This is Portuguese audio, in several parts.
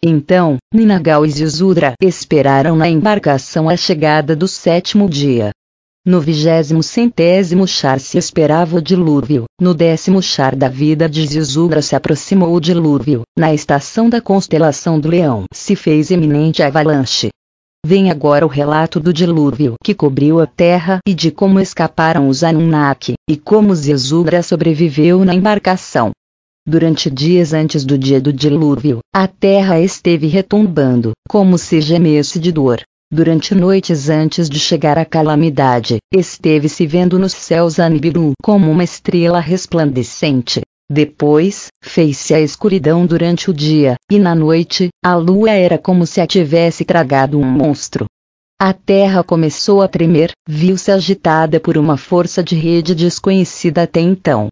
Então, Ninagal e Ziusudra esperaram na embarcação a chegada do 7º dia. No 20º char se esperava o dilúvio, no 10º char da vida de Ziusudra se aproximou o dilúvio, na estação da constelação do Leão se fez iminente a avalanche. Vem agora o relato do dilúvio que cobriu a terra e de como escaparam os Anunnaki, e como Ziusudra sobreviveu na embarcação. Durante dias antes do dia do dilúvio, a terra esteve retumbando, como se gemesse de dor. Durante noites antes de chegar a calamidade, esteve-se vendo nos céus a Nibiru como uma estrela resplandecente. Depois, fez-se a escuridão durante o dia, e na noite, a lua era como se a tivesse tragado um monstro. A terra começou a tremer, viu-se agitada por uma força de rede desconhecida até então.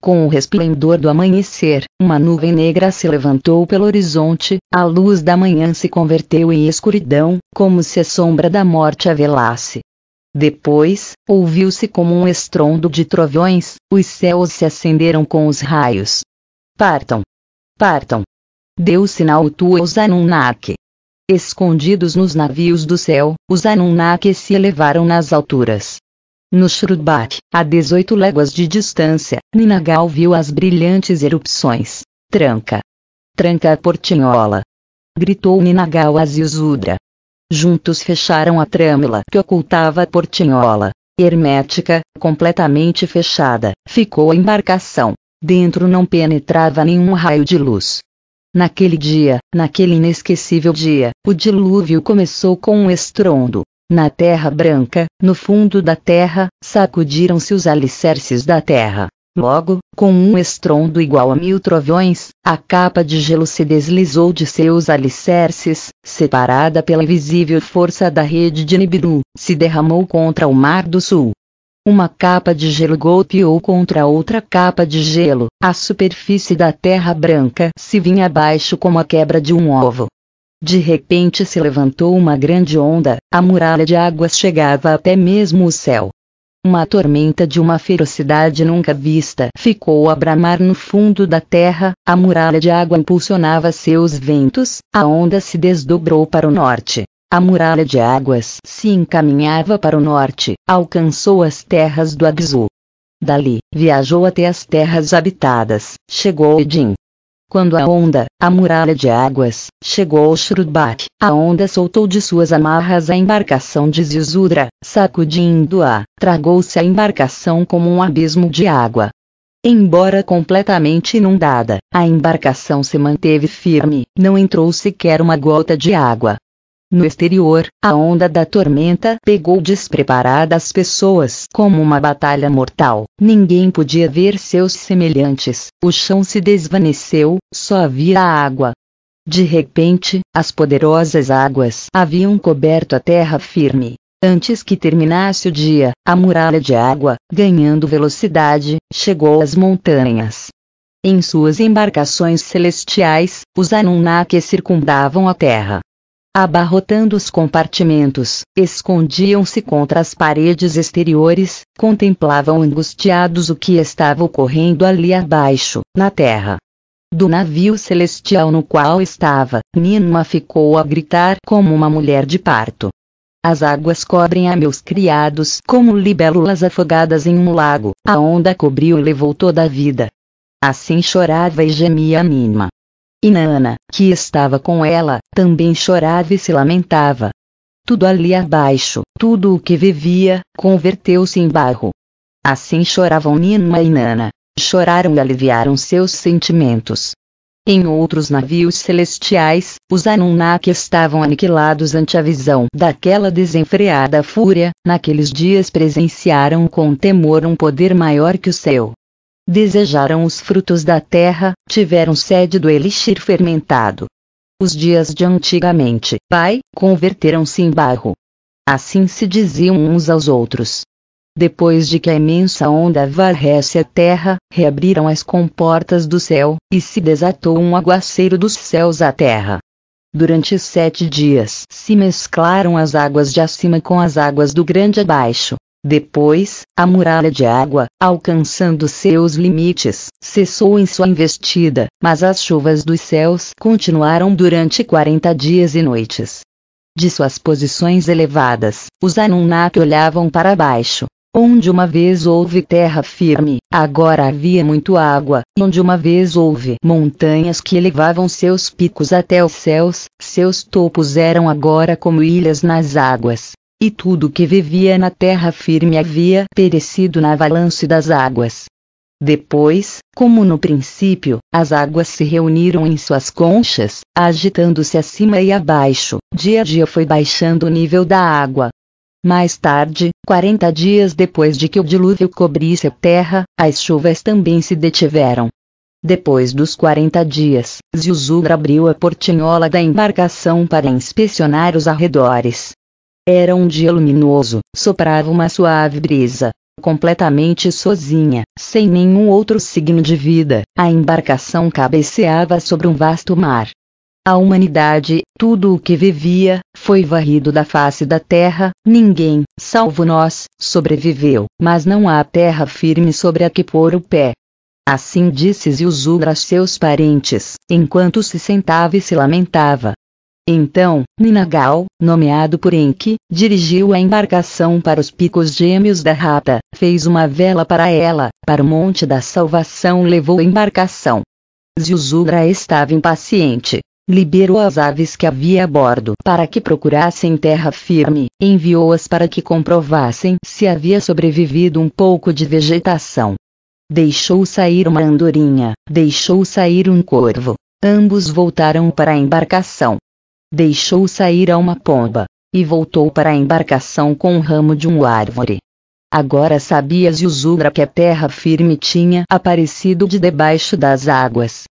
Com o resplendor do amanhecer, uma nuvem negra se levantou pelo horizonte, a luz da manhã se converteu em escuridão, como se a sombra da morte a velasse. Depois, ouviu-se como um estrondo de trovões, os céus se acenderam com os raios. Partam! Partam! Deu sinal Utu aos Anunnaki. Escondidos nos navios do céu, os Anunnaki se elevaram nas alturas. No Shrubat, a 18 léguas de distância, Ninagal viu as brilhantes erupções. Tranca! Tranca a portinhola! Gritou Ninagal a Ziusudra. Juntos fecharam a trâmila que ocultava a portinhola. Hermética, completamente fechada, ficou a embarcação. Dentro não penetrava nenhum raio de luz. Naquele dia, naquele inesquecível dia, o dilúvio começou com um estrondo. Na terra branca, no fundo da terra, sacudiram-se os alicerces da terra. Logo, com um estrondo igual a 1000 trovões, a capa de gelo se deslizou de seus alicerces, separada pela invisível força da rede de Nibiru, se derramou contra o Mar do Sul. Uma capa de gelo golpeou contra outra capa de gelo, a superfície da terra branca se vinha abaixo como a quebra de um ovo. De repente se levantou uma grande onda, a muralha de águas chegava até mesmo o céu. Uma tormenta de uma ferocidade nunca vista ficou a bramar no fundo da terra, a muralha de água impulsionava seus ventos, a onda se desdobrou para o norte. A muralha de águas se encaminhava para o norte, alcançou as terras do Agzu. Dali, viajou até as terras habitadas, chegou a Edin. Quando a muralha de águas, chegou ao Shrubat, a onda soltou de suas amarras a embarcação de Ziusudra, sacudindo-a, tragou-se a embarcação como um abismo de água. Embora completamente inundada, a embarcação se manteve firme, não entrou sequer uma gota de água. No exterior, a onda da tormenta pegou despreparada as pessoas como uma batalha mortal. Ninguém podia ver seus semelhantes, o chão se desvaneceu, só havia a água. De repente, as poderosas águas haviam coberto a terra firme. Antes que terminasse o dia, a muralha de água, ganhando velocidade, chegou às montanhas. Em suas embarcações celestiais, os Anunnaki circundavam a terra. Abarrotando os compartimentos, escondiam-se contra as paredes exteriores, contemplavam angustiados o que estava ocorrendo ali abaixo, na terra. Do navio celestial no qual estava, Ninma ficou a gritar como uma mulher de parto. As águas cobrem a meus criados como libélulas afogadas em um lago, a onda cobriu e levou toda a vida. Assim chorava e gemia Ninma. Inanna, que estava com ela, também chorava e se lamentava. Tudo ali abaixo, tudo o que vivia, converteu-se em barro. Assim choravam Ninma e Inanna. Choraram e aliviaram seus sentimentos. Em outros navios celestiais, os Anunnaki estavam aniquilados ante a visão daquela desenfreada fúria. Naqueles dias presenciaram com temor um poder maior que o seu. Desejaram os frutos da terra, tiveram sede do elixir fermentado. Os dias de antigamente, pai, converteram-se em barro. Assim se diziam uns aos outros. Depois de que a imensa onda varresse a terra, reabriram as comportas do céu, e se desatou um aguaceiro dos céus à terra. Durante 7 dias se mesclaram as águas de acima com as águas do grande abaixo. Depois, a muralha de água, alcançando seus limites, cessou em sua investida, mas as chuvas dos céus continuaram durante 40 dias e noites. De suas posições elevadas, os Anunnaki olhavam para baixo. Onde uma vez houve terra firme, agora havia muito água, e onde uma vez houve montanhas que elevavam seus picos até os céus, seus topos eram agora como ilhas nas águas. E tudo que vivia na terra firme havia perecido na avalanche das águas. Depois, como no princípio, as águas se reuniram em suas conchas, agitando-se acima e abaixo, dia a dia foi baixando o nível da água. Mais tarde, 40 dias depois de que o dilúvio cobrisse a terra, as chuvas também se detiveram. Depois dos 40 dias, Ziusudra abriu a portinhola da embarcação para inspecionar os arredores. Era um dia luminoso, soprava uma suave brisa. Completamente sozinha, sem nenhum outro signo de vida, a embarcação cabeceava sobre um vasto mar. A humanidade, tudo o que vivia, foi varrido da face da terra, ninguém, salvo nós, sobreviveu, mas não há terra firme sobre a que pôr o pé. Assim disse Ziusudra a seus parentes, enquanto se sentava e se lamentava. Então, Ninagal, nomeado por Enki, dirigiu a embarcação para os picos gêmeos da Rata, fez uma vela para ela, para o Monte da Salvação levou a embarcação. Ziusudra estava impaciente. Liberou as aves que havia a bordo para que procurassem terra firme, enviou-as para que comprovassem se havia sobrevivido um pouco de vegetação. Deixou sair uma andorinha, deixou sair um corvo. Ambos voltaram para a embarcação. Deixou sair a uma pomba, e voltou para a embarcação com um ramo de uma árvore. Agora sabia Ziusudra que a terra firme tinha aparecido de debaixo das águas.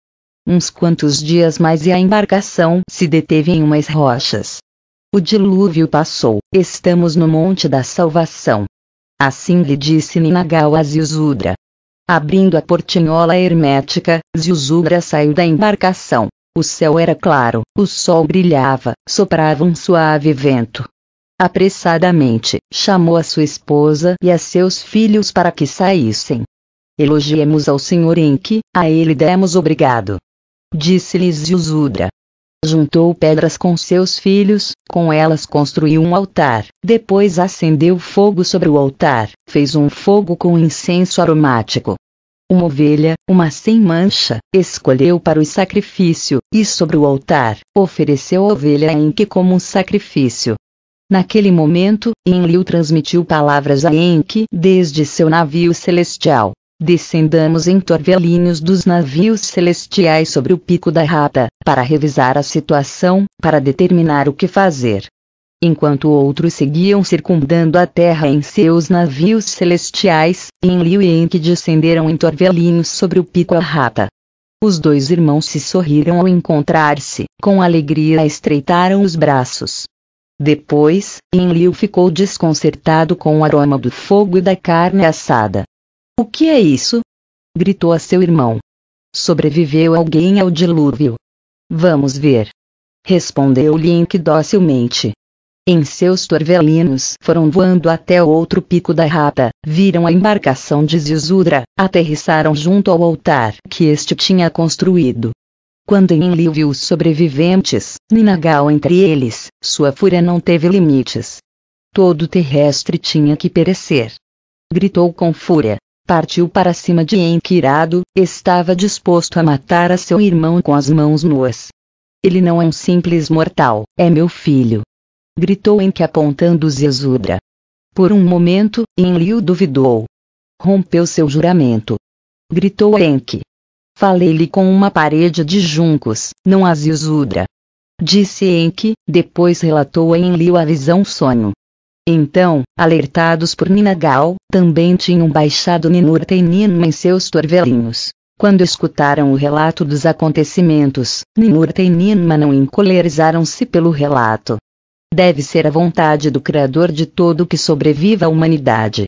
Uns quantos dias mais e a embarcação se deteve em umas rochas. O dilúvio passou, estamos no Monte da Salvação. Assim lhe disse Ninagal a Ziusudra. Abrindo a portinhola hermética, Ziusudra saiu da embarcação. O céu era claro, o sol brilhava, soprava um suave vento. Apressadamente, chamou a sua esposa e a seus filhos para que saíssem. Elogiemos ao Senhor Enki, a ele demos obrigado. Disse-lhes Ziusudra. Juntou pedras com seus filhos, com elas construiu um altar, depois acendeu fogo sobre o altar, fez um fogo com incenso aromático. Uma ovelha, uma sem mancha, escolheu para o sacrifício, e sobre o altar, ofereceu a ovelha a Enki como um sacrifício. Naquele momento, Enlil transmitiu palavras a Enki desde seu navio celestial. Descendamos em torvelinhos dos navios celestiais sobre o pico da Rata, para revisar a situação, para determinar o que fazer. Enquanto outros seguiam circundando a terra em seus navios celestiais, Enlil e Enki descenderam em torvelinhos sobre o pico da Rata. Os dois irmãos se sorriram ao encontrar-se, com alegria estreitaram os braços. Depois, Enlil ficou desconcertado com o aroma do fogo e da carne assada. O que é isso? Gritou a seu irmão. Sobreviveu alguém ao dilúvio? Vamos ver. Respondeu-lhe Enki docilmente. Em seus torvelinhos foram voando até o outro pico da Rata, viram a embarcação de Ziusudra, aterrissaram junto ao altar que este tinha construído. Quando Enlil viu os sobreviventes, Ninagal entre eles, sua fúria não teve limites. Todo terrestre tinha que perecer. Gritou com fúria. Partiu para cima de Enki irado, estava disposto a matar a seu irmão com as mãos nuas. Ele não é um simples mortal, é meu filho. Gritou Enki apontando Ziusudra. Por um momento, Enlil duvidou. Rompeu seu juramento. Gritou Enki. Falei-lhe com uma parede de juncos, não a Ziusudra. Disse Enki, depois relatou a Enlil a visão-sonho. Então, alertados por Ninagal, também tinham baixado Ninurta e Ninma em seus torvelinhos. Quando escutaram o relato dos acontecimentos, Ninurta e Ninma não encolerizaram-se pelo relato. Deve ser a vontade do Criador de todo o que sobreviva à humanidade.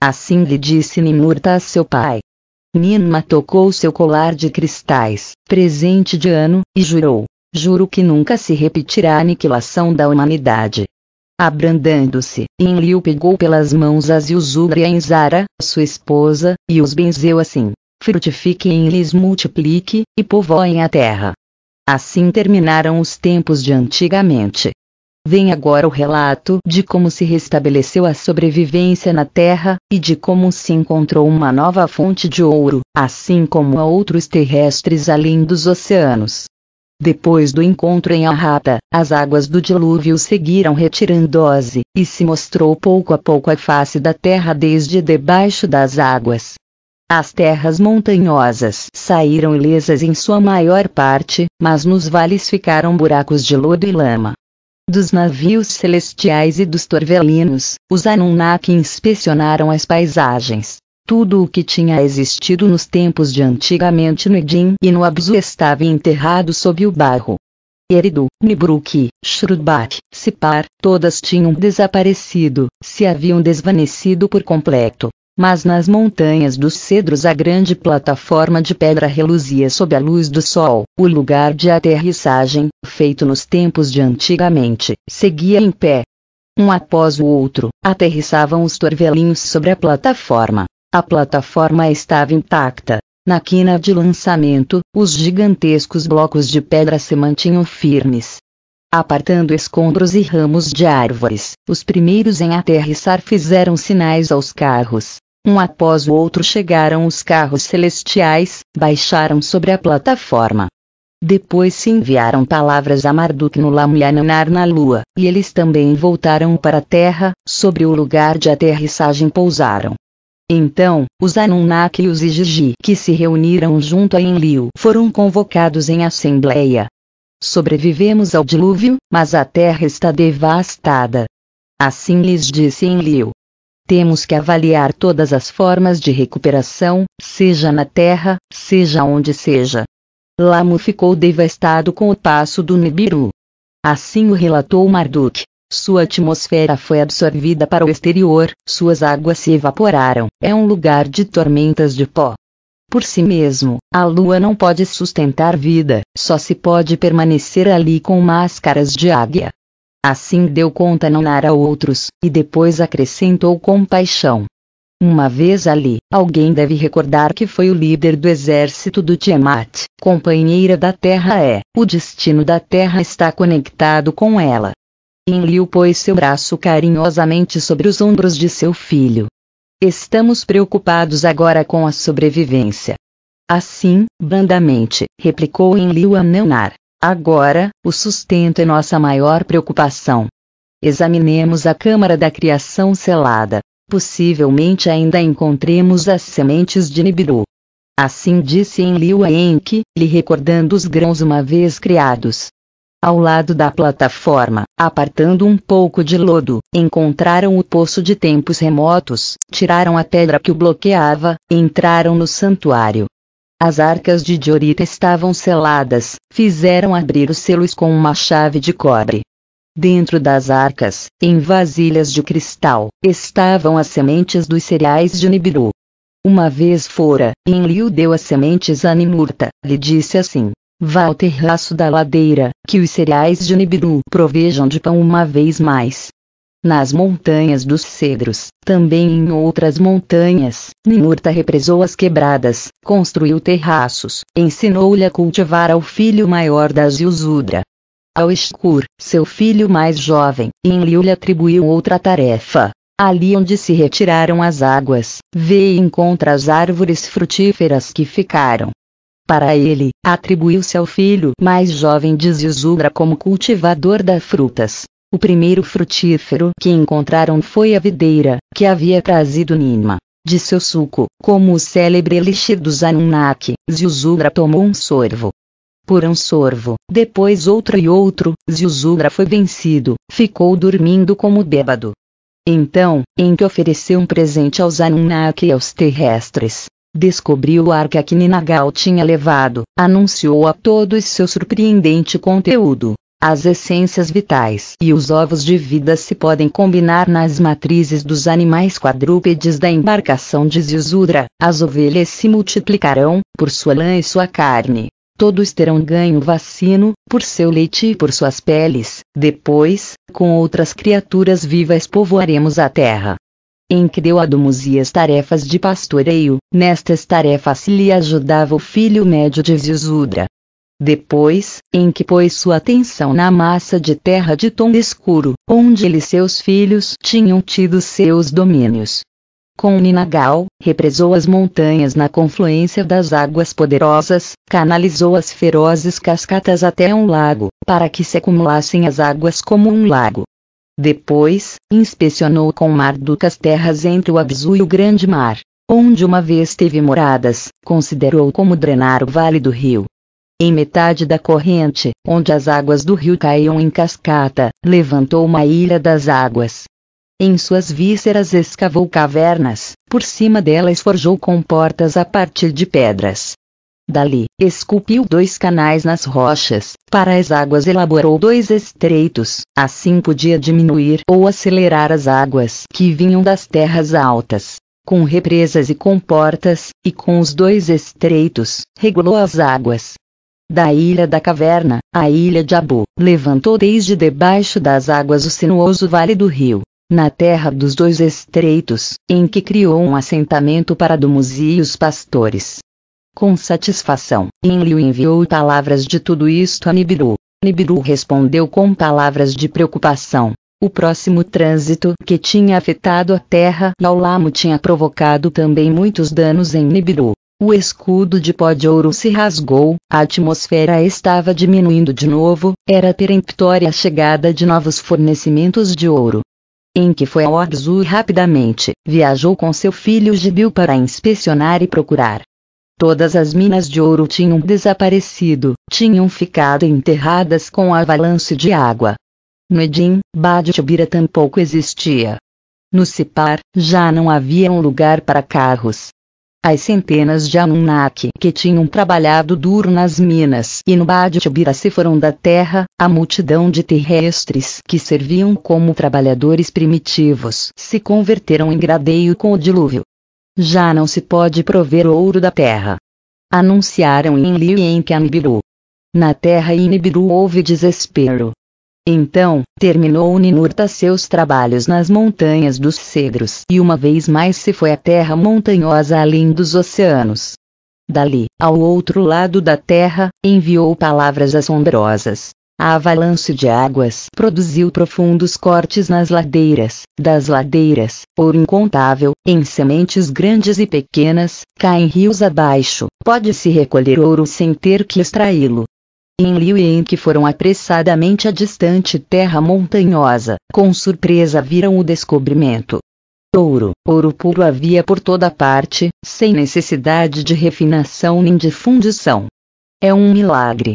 Assim lhe disse Ninurta a seu pai. Ninma tocou seu colar de cristais, presente de ano, e jurou: juro que nunca se repetirá a aniquilação da humanidade. Abrandando-se, Enlil pegou pelas mãos a Ziusudra e a Enzara, sua esposa, e os benzeu assim: frutifiquem e lhes multiplique, e povoem a terra. Assim terminaram os tempos de antigamente. Vem agora o relato de como se restabeleceu a sobrevivência na terra, e de como se encontrou uma nova fonte de ouro, assim como a outros terrestres além dos oceanos. Depois do encontro em Arrata, as águas do dilúvio seguiram retirando-se, e se mostrou pouco a pouco a face da terra desde debaixo das águas. As terras montanhosas saíram ilesas em sua maior parte, mas nos vales ficaram buracos de lodo e lama. Dos navios celestiais e dos torvelinos, os Anunnaki inspecionaram as paisagens. Tudo o que tinha existido nos tempos de antigamente no Edim e no Abzu estava enterrado sob o barro. Eridu, Nibruk, Shrubat, Sipar, todas tinham desaparecido, se haviam desvanecido por completo. Mas nas montanhas dos cedros a grande plataforma de pedra reluzia sob a luz do sol. O lugar de aterrissagem, feito nos tempos de antigamente, seguia em pé. Um após o outro, aterrissavam os torvelinhos sobre a plataforma. A plataforma estava intacta. Na quina de lançamento, os gigantescos blocos de pedra se mantinham firmes. Apartando escombros e ramos de árvores, os primeiros em aterrissar fizeram sinais aos carros. Um após o outro chegaram os carros celestiais, baixaram sobre a plataforma. Depois se enviaram palavras a Marduk no Lamyanar na lua, e eles também voltaram para a terra, sobre o lugar de aterrissagem pousaram. Então, os Anunnaki e os Igigi que se reuniram junto a Enlil foram convocados em assembleia. Sobrevivemos ao dilúvio, mas a terra está devastada. Assim lhes disse Enlil: temos que avaliar todas as formas de recuperação, seja na terra, seja onde seja. Lamu ficou devastado com o passo do Nibiru. Assim o relatou Marduk. Sua atmosfera foi absorvida para o exterior, suas águas se evaporaram. É um lugar de tormentas de pó. Por si mesmo, a lua não pode sustentar vida, só se pode permanecer ali com máscaras de águia. Assim deu conta Nanar a outros, e depois acrescentou com paixão: uma vez ali, alguém deve recordar que foi o líder do exército do Tiamat, companheira da terra o destino da terra está conectado com ela. Enlil pôs seu braço carinhosamente sobre os ombros de seu filho. Estamos preocupados agora com a sobrevivência. Assim, brandamente, replicou Enlil a Nanar. Agora, o sustento é nossa maior preocupação. Examinemos a câmara da criação selada. Possivelmente ainda encontremos as sementes de Nibiru. Assim disse Enlil a Enki, lhe recordando os grãos uma vez criados. Ao lado da plataforma, apartando um pouco de lodo, encontraram o poço de tempos remotos, tiraram a pedra que o bloqueava, entraram no santuário. As arcas de diorita estavam seladas, fizeram abrir os selos com uma chave de cobre. Dentro das arcas, em vasilhas de cristal, estavam as sementes dos cereais de Nibiru. Uma vez fora, Enlil deu as sementes a Ninurta, lhe disse assim: vá ao terraço da ladeira, que os cereais de Nibiru provejam de pão uma vez mais. Nas montanhas dos cedros, também em outras montanhas, Ninurta represou as quebradas, construiu terraços, ensinou-lhe a cultivar ao filho maior da Ziusudra. Ao Ishkur, seu filho mais jovem, Enlil lhe atribuiu outra tarefa. Ali onde se retiraram as águas, vê e encontra as árvores frutíferas que ficaram. Para ele, atribuiu-se ao filho mais jovem de Ziusudra como cultivador das frutas. O primeiro frutífero que encontraram foi a videira, que havia trazido Ninma. De seu suco, como o célebre elixir dos Anunnaki, Ziusudra tomou um sorvo. Por um sorvo, depois outro e outro, Ziusudra foi vencido, ficou dormindo como bêbado. Então, Enki ofereceu um presente aos Anunnaki e aos terrestres. Descobriu o arca que Ninagal tinha levado, anunciou a todos seu surpreendente conteúdo. As essências vitais e os ovos de vida se podem combinar nas matrizes dos animais quadrúpedes da embarcação de Ziusudra. As ovelhas se multiplicarão, por sua lã e sua carne. todos terão ganho vacino, por seu leite e por suas peles. Depois, com outras criaturas vivas povoaremos a terra. Enki deu a Dumuzi tarefas de pastoreio, nestas tarefas lhe ajudava o filho médio de Ziusudra. Depois, Enki pôs sua atenção na massa de terra de tom escuro, onde ele e seus filhos tinham tido seus domínios. Com Ninagal, represou as montanhas na confluência das águas poderosas, canalizou as ferozes cascatas até um lago, para que se acumulassem as águas como um lago. Depois, inspecionou com Marduk as terras entre o Abzu e o Grande Mar, onde uma vez teve moradas, considerou como drenar o vale do rio. Em metade da corrente, onde as águas do rio caíam em cascata, levantou uma ilha das águas. Em suas vísceras escavou cavernas, por cima delas forjou comportas a partir de pedras. Dali, esculpiu 2 canais nas rochas, para as águas elaborou 2 estreitos, assim podia diminuir ou acelerar as águas que vinham das terras altas. Com represas e comportas, e com os 2 estreitos, regulou as águas. Da ilha da caverna, a ilha de Abu, levantou desde debaixo das águas o sinuoso vale do rio. Na terra dos 2 estreitos, em que criou um assentamento para Dumuzi e os pastores. Com satisfação, Enlil enviou palavras de tudo isto a Nibiru. Nibiru respondeu com palavras de preocupação. O próximo trânsito que tinha afetado a terra e ao lamo tinha provocado também muitos danos em Nibiru. O escudo de pó de ouro se rasgou, a atmosfera estava diminuindo de novo, era peremptória a chegada de novos fornecimentos de ouro. Enki foi ao Abzu rapidamente, viajou com seu filho Gibil para inspecionar e procurar. Todas as minas de ouro tinham desaparecido, tinham ficado enterradas com a avalanche de água. No Edim, Baditubira tampouco existia. No Sipar, já não havia um lugar para carros. As centenas de Anunnaki que tinham trabalhado duro nas minas e no Baditubira se foram da terra, a multidão de terrestres que serviam como trabalhadores primitivos se converteram em gradeio com o dilúvio. Já não se pode prover ouro da terra. Anunciaram Enlil e Enki a Nibiru. Na terra e Nibiru houve desespero. Então, terminou Ninurta seus trabalhos nas montanhas dos cedros e uma vez mais se foi à terra montanhosa além dos oceanos. Dali, ao outro lado da terra, enviou palavras assombrosas. A avalanche de águas produziu profundos cortes nas ladeiras, das ladeiras, ouro incontável, em sementes grandes e pequenas, caem rios abaixo, pode-se recolher ouro sem ter que extraí-lo. Enlil e Enki foram apressadamente à distante terra montanhosa, com surpresa viram o descobrimento. Ouro, ouro puro havia por toda parte, sem necessidade de refinação nem de fundição. É um milagre.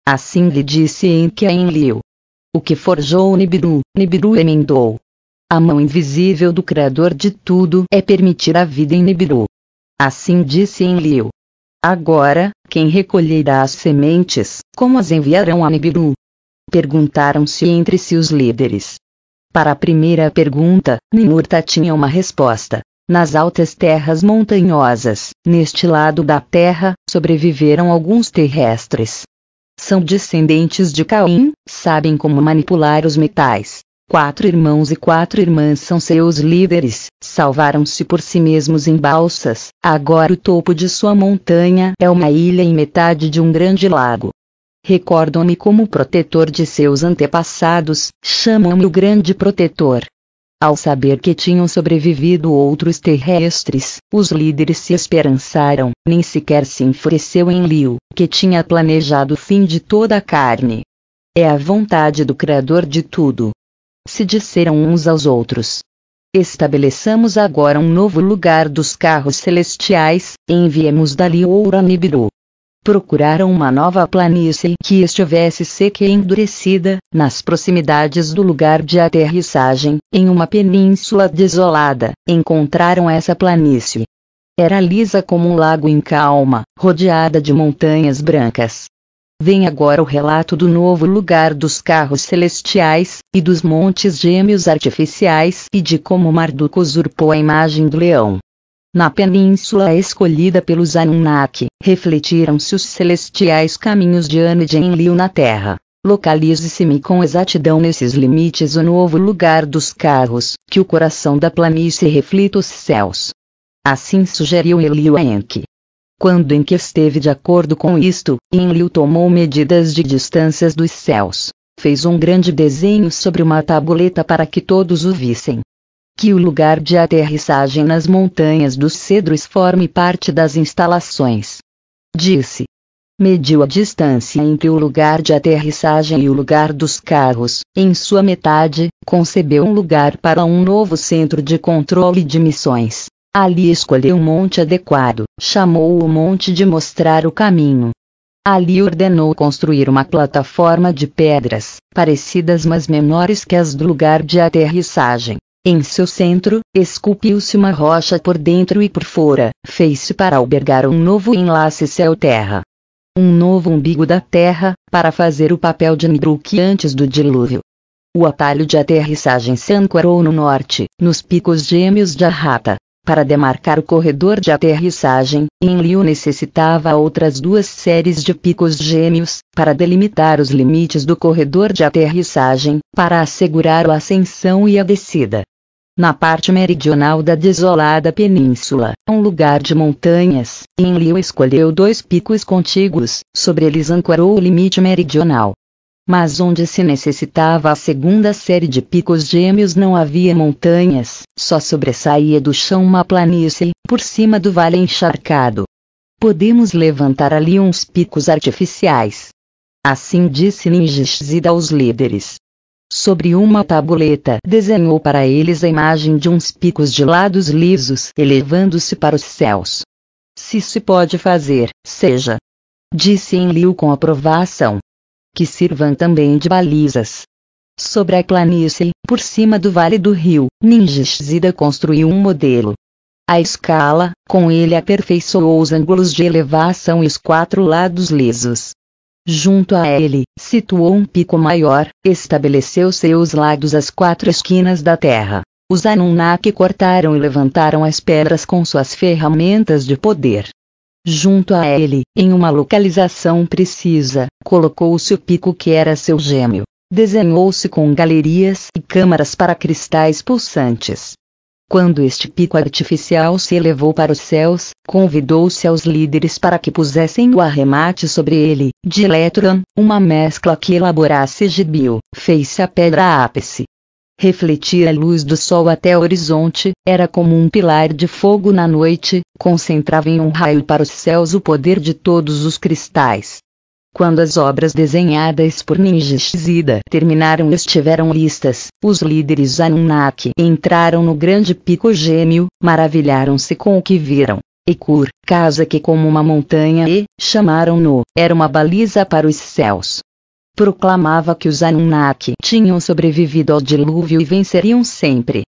Assim lhe disse Enki a Enlil. O que forjou Nibiru, Nibiru emendou. A mão invisível do Criador de tudo é permitir a vida em Nibiru. Assim disse Enlil. Agora, quem recolherá as sementes, como as enviarão a Nibiru? Perguntaram-se entre si os líderes. Para a primeira pergunta, Ninurta tinha uma resposta. Nas altas terras montanhosas, neste lado da terra, sobreviveram alguns terrestres. São descendentes de Caim, sabem como manipular os metais. 4 irmãos e 4 irmãs são seus líderes, salvaram-se por si mesmos em balsas, agora o topo de sua montanha é uma ilha em metade de um grande lago. Recordam-me como protetor de seus antepassados, chamam-me o grande protetor. Ao saber que tinham sobrevivido outros terrestres, os líderes se esperançaram, nem sequer se enfureceu Enlil, que tinha planejado o fim de toda a carne. É a vontade do Criador de tudo. Se disseram uns aos outros. Estabeleçamos agora um novo lugar dos carros celestiais, enviemos dali ouro a Nibiru. Procuraram uma nova planície que estivesse seca e endurecida, nas proximidades do lugar de aterrissagem, em uma península desolada, encontraram essa planície. Era lisa como um lago em calma, rodeada de montanhas brancas. Vem agora o relato do novo lugar dos carros celestiais, e dos montes gêmeos artificiais e de como Marduk usurpou a imagem do leão. Na península escolhida pelos Anunnaki, refletiram-se os celestiais caminhos de Anu e de Enlil na Terra. Localize-se-me com exatidão nesses limites o novo lugar dos carros, que o coração da planície reflita os céus. Assim sugeriu Enlil a Enki. Quando Enki esteve de acordo com isto, Enlil tomou medidas de distâncias dos céus. Fez um grande desenho sobre uma tabuleta para que todos o vissem. Que o lugar de aterrissagem nas montanhas dos cedros forme parte das instalações. Disse. Mediu a distância entre o lugar de aterrissagem e o lugar dos carros. Em sua metade, concebeu um lugar para um novo centro de controle de missões. Ali escolheu um monte adequado, chamou o monte de mostrar o caminho. Ali ordenou construir uma plataforma de pedras, parecidas mas menores que as do lugar de aterrissagem. Em seu centro, esculpiu-se uma rocha por dentro e por fora, fez-se para albergar um novo enlace céu-terra. Um novo umbigo da terra, para fazer o papel de Nibiru antes do dilúvio. O atalho de aterrissagem se ancorou no norte, nos picos gêmeos de Arrata. Para demarcar o corredor de aterrissagem, Enlil necessitava outras 2 séries de picos gêmeos, para delimitar os limites do corredor de aterrissagem, para assegurar a ascensão e a descida. Na parte meridional da desolada península, um lugar de montanhas, Enlil escolheu 2 picos contíguos, sobre eles ancorou o limite meridional. Mas onde se necessitava a segunda série de picos gêmeos não havia montanhas, só sobressaía do chão uma planície, por cima do vale encharcado. Podemos levantar ali uns picos artificiais. Assim disse Ninjishzida aos líderes. Sobre uma tabuleta desenhou para eles a imagem de uns picos de lados lisos elevando-se para os céus. Se se pode fazer, seja. Disse Enlil com aprovação. Que sirvam também de balizas. Sobre a planície, por cima do vale do rio, Ninjishzida construiu um modelo. À escala, com ele aperfeiçoou os ângulos de elevação e os 4 lados lisos. Junto a ele, situou um pico maior, estabeleceu seus lados às 4 esquinas da terra. Os Anunnaki cortaram e levantaram as pedras com suas ferramentas de poder. Junto a ele, em uma localização precisa, colocou-se o pico que era seu gêmeo. Desenhou-se com galerias e câmaras para cristais pulsantes. Quando este pico artificial se elevou para os céus, convidou-se aos líderes para que pusessem o arremate sobre ele, de Eletron, uma mescla que elaborasse Gibil, fez-se a pedra ápice. Refletia a luz do sol até o horizonte, era como um pilar de fogo na noite, concentrava em um raio para os céus o poder de todos os cristais. Quando as obras desenhadas por Ninjishzida terminaram e estiveram listas, os líderes Anunnaki entraram no grande pico gêmeo, maravilharam-se com o que viram. Ekur, casa que como uma montanha e, chamaram-no, era uma baliza para os céus. Proclamava que os Anunnaki tinham sobrevivido ao dilúvio e venceriam sempre.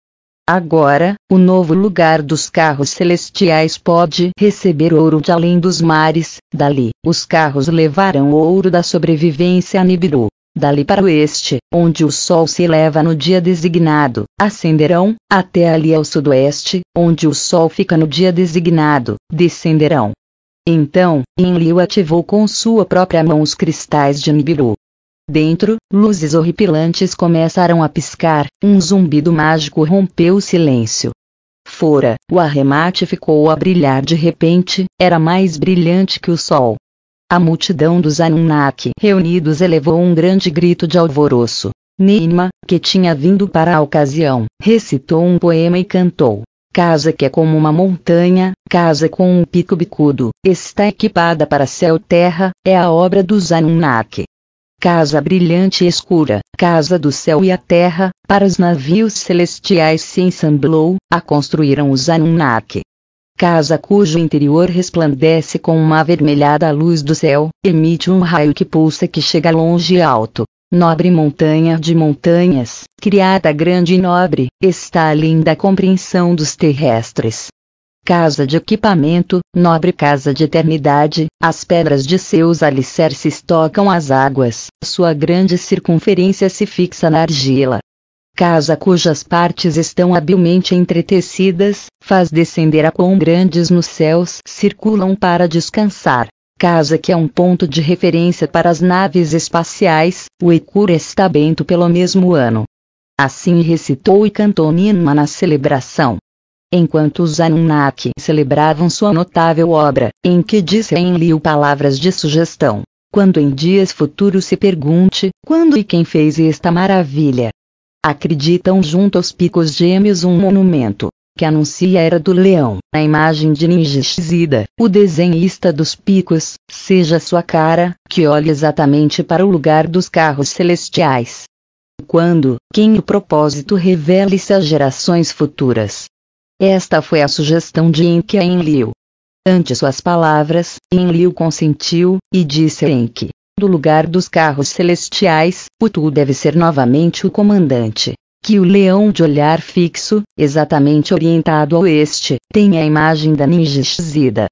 Agora, o novo lugar dos carros celestiais pode receber ouro de além dos mares. Dali, os carros levarão o ouro da sobrevivência a Nibiru. Dali para o oeste, onde o sol se eleva no dia designado, ascenderão, até ali ao sudoeste, onde o sol fica no dia designado, descenderão. Então, Enlil ativou com sua própria mão os cristais de Nibiru. Dentro, luzes horripilantes começaram a piscar, um zumbido mágico rompeu o silêncio. Fora, o arremate ficou a brilhar de repente, era mais brilhante que o sol. A multidão dos Anunnaki reunidos elevou um grande grito de alvoroço. Ninma, que tinha vindo para a ocasião, recitou um poema e cantou. Casa que é como uma montanha, casa com um pico bicudo, está equipada para céu-terra, é a obra dos Anunnaki. Casa brilhante e escura, casa do céu e a terra, para os navios celestiais se ensamblou, a construíram os Anunnaki. Casa cujo interior resplandece com uma avermelhada luz do céu, emite um raio que pulsa que chega longe e alto. Nobre montanha de montanhas, criada grande e nobre, está além da compreensão dos terrestres. Casa de equipamento, nobre casa de eternidade, as pedras de seus alicerces tocam as águas, sua grande circunferência se fixa na argila. casa cujas partes estão habilmente entretecidas, faz descender a quão grandes nos céus circulam para descansar. Casa que é um ponto de referência para as naves espaciais, o Ekura está bento pelo mesmo ano. Assim recitou e cantou Ninma na celebração. Enquanto os Anunnaki celebravam sua notável obra, Enki disse a Enlil palavras de sugestão. Quando em dias futuros se pergunte, quando e quem fez esta maravilha? Acreditam junto aos picos gêmeos um monumento, que anuncia a Era do Leão, a imagem de Ningishzida, o desenhista dos picos, seja sua cara, que olhe exatamente para o lugar dos carros celestiais. Quando, quem o propósito revele-se às gerações futuras. Esta foi a sugestão de Enki a Enlil. Ante suas palavras, Enlil consentiu, e disse a Enki: do lugar dos carros celestiais, o Tu deve ser novamente o comandante. Que o leão de olhar fixo, exatamente orientado a oeste, tenha a imagem da Ningishzida.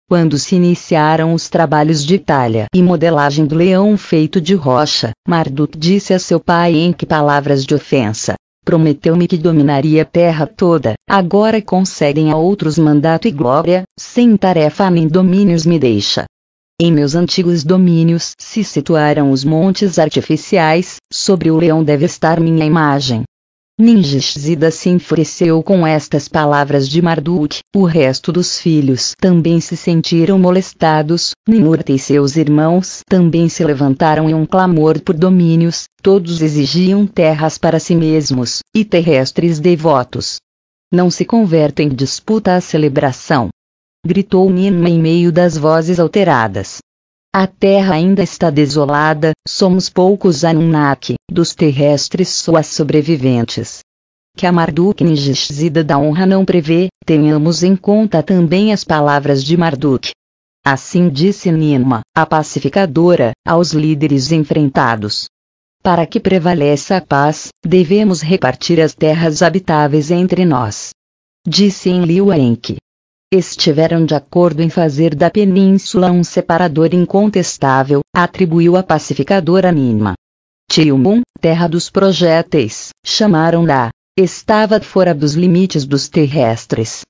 Quando se iniciaram os trabalhos de talha e modelagem do leão feito de rocha, Marduk disse a seu pai Enki palavras de ofensa. Prometeu-me que dominaria a terra toda, agora concedem a outros mandato e glória, sem tarefa nem domínios me deixa. Em meus antigos domínios se situaram os montes artificiais, sobre o leão deve estar minha imagem. Ningishzida se enfureceu com estas palavras de Marduk, o resto dos filhos também se sentiram molestados, Ninurta e seus irmãos também se levantaram em um clamor por domínios, todos exigiam terras para si mesmos, e terrestres devotos. Não se converta em disputa a celebração. Gritou Ninma em meio das vozes alteradas. A terra ainda está desolada, somos poucos Anunnaki, dos terrestres só as sobreviventes. Que a Marduk Ningishzida da honra não prevê, tenhamos em conta também as palavras de Marduk. Assim disse Ninma, a pacificadora, aos líderes enfrentados. Para que prevaleça a paz, devemos repartir as terras habitáveis entre nós. Disse Enlil a Enki. Estiveram de acordo em fazer da península um separador incontestável, atribuiu a pacificadora Ninma. Tilmun, terra dos projéteis, chamaram-na. Estava fora dos limites dos terrestres.